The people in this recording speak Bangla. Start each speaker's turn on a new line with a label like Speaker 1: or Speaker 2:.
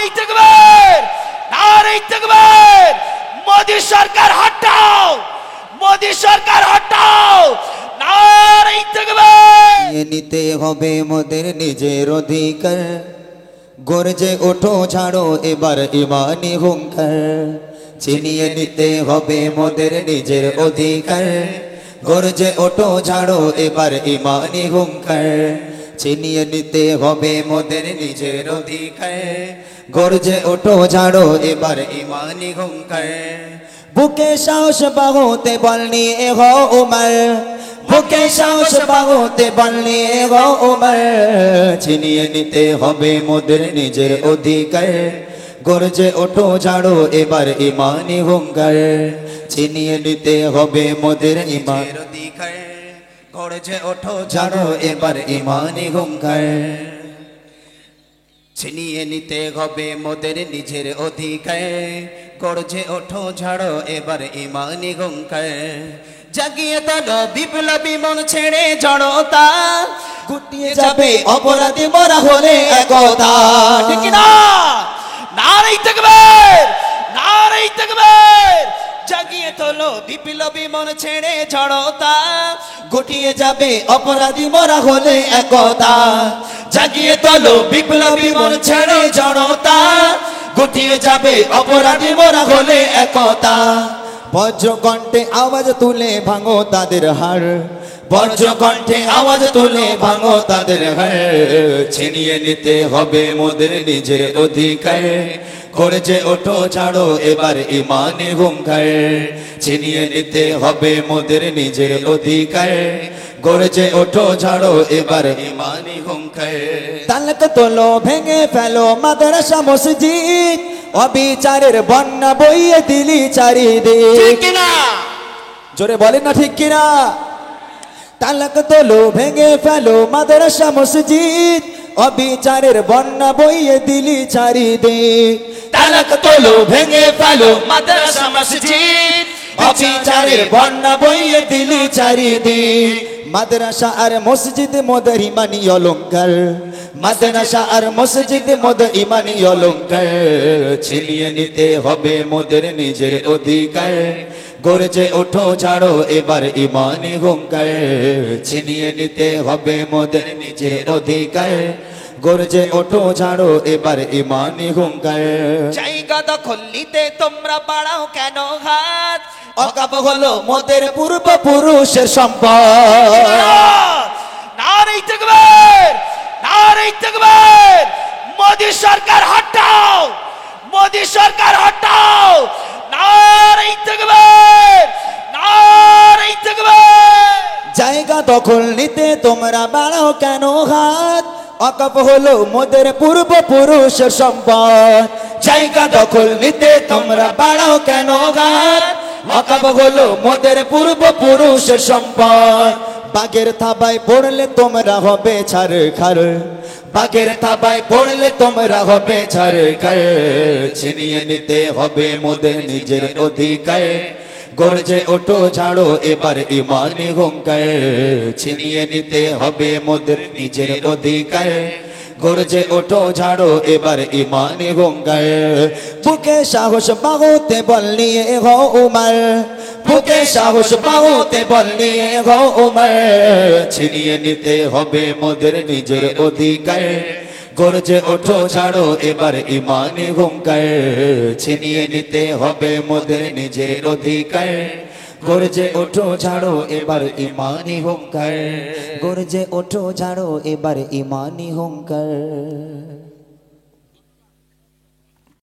Speaker 1: নারে তাকবীর, নারে তাকবীর। মোদি সরকার হটাও, মোদি সরকার হটাও, নারে তাকবীর।
Speaker 2: নিতে হবে মোদের নিজের অধিকার, গর্জে ওঠো ছাড়ো এবার ইমানি হুঙ্কার। ছিনিয়ে নিতে হবে মোদের নিজের অধিকার, গর্জে ওঠো ছাড়ো এবার ইমানি হুঙ্কার। ছিনিয়ে নিতে হবে মোদের নিজের অধিকার, গর্জে ওঠো ছাড়ো এবার ইমানি হুঙ্কার। বুকে সাহস বাহুতে বল নিয়ে হও উমর, বুকে সাহস বাহুতে বল নিয়ে হও উমর। ছিনিয়ে নিতে হবে মোদের নিজের অধিকার, গর্জে ওঠো ছাড়ো এবার ইমানি হুঙ্কার। ছিনিয়ে নিতে হবে মোদের ইমানের অধিকার, গর্জে ওঠো ছাড়ো এবার ইমানি হুঙ্কার। ছিনিয়ে নিতে হবে মোদের নিজের অধিকার, গর্জে ওঠো ছাড়ো এবার ইমানি হুঙ্কার। জাগিয়ে তোলো বিপ্লবী মন ছেড়ে জড়তা, গুটিয়ে যাবে অপরাধী মরা হলে একতা।
Speaker 1: ঠিক না? নারে তাকবীর, নারে তাকবীর। জাগিয়ে তোলো
Speaker 2: বিপ্লবী মন ছেড়ে জড়তা, গুটিয়ে যাবে অপরাধী মরা হলে একতা। জাগিয়ে তোলো বিপ্লবী মন ছেড়ে জড়তা, গুটিয়ে যাবে অপরাধী মরা হলে একতা। বজ্রকণ্ঠে আওয়াজ তুলে ভাঙো তাদের হাড়, বজ্রকণ্ঠে আওয়াজ তুলে ভাঙো তাদের হাড়। ছিনিয়ে নিতে হবে মোদের নিজের অধিকার, গর্জে ওঠো ছাড়ো এবার ইমানি হুঙ্কার। ছিনিয়ে নিতে হবে মোদের নিজের অধিকার, গর্জে ওঠো ছাড়ো এবার ইমানি হুঙ্কার। তালক তোলো ভেঙে ফেলো মাদ্রাসা মসজিদ, অবিচারের বন্যা বইয়ে দিলি চারিদিক।
Speaker 1: ঠিক কিনা?
Speaker 2: জোরে বলেন না ঠিক কিনা? তালক তোলো ভেঙে ফেলো মাদ্রাসা মসজিদ, অবিচারের বন্যা বইয়ে দিলি চারিদিক। তালক তোলো ভেঙে ফেলো
Speaker 1: মাদ্রাসা মসজিদ,
Speaker 2: অবিচারের বন্যা বইয়ে দিলি চারিদিক। মাদ্রাসা আর মসজিদ মোদের ইমানি অলংকার, মাদ্রাসা আর মসজিদ মোদের ইমানি অলংকার। ছিনিয়ে নিতে হবে মোদের নিজের অধিকার, গর্জে ওঠো ছাড়ো এবার ইমানি হুঙ্কার। ছিনিয়ে নিতে হবে মোদের নিজের অধিকার, গর্জে ওঠো ছাড়ো এবার ইমানি হুঙ্কার।
Speaker 1: জায়গা দখল নিতে তোমরা বাড়াও কেন হাত?
Speaker 2: অকাপ হলো মোদের পূর্বপুরুষের সম্পদ।
Speaker 1: নারে তাকবীর, নারে তাকবীর। মোদি সরকার হটাও, মোদি সরকার হটাও, নারে তাকবীর, নারে তাকবীর।
Speaker 2: জায়গা দখল নিতে তোমরা বাড়াও কেন হাত? অকাপ হলো মোদের পূর্বপুরুষের সম্পদ। জায়গা দখল নিতে তোমরা বাড়াও কেন হাত? অকাপ হলো মোদের পূর্বপুরুষের সম্পদ। বাগের থাবায় পড়লে তোমরা হবে ছারখার, বাগের থাবায় পড়লে তোমরা হবে ছারখার। ছিনিয়ে নিতে হবে মোদের নিজের অধিকার, গর্জে ওঠো ছাড়ো এবার ইমানি হুঙ্কার। ছিনিয়ে নিতে হবে মোদের নিজের অধিকার, গর্জে ওঠো ছাড়ো এবার ইমানি হুঙ্কার। বুকে সাহস বাহুতে বল নিয়ে হও উমর, বুকে সাহস বাহুতে বল নিয়ে হও উমর। ছিনিয়ে নিতে হবে মোদের নিজের অধিকার, গর্জে ওঠো ছাড়ো এবার ইমানি হুঙ্কার। ছিনিয়ে নিতে হবে মোদের নিজের অধিকার, গর্জে ওঠো ছাড়ো এবার ইমানি হুঙ্কার। গর্জে ওঠো ছাড়ো এবার ইমানি হুঙ্কার।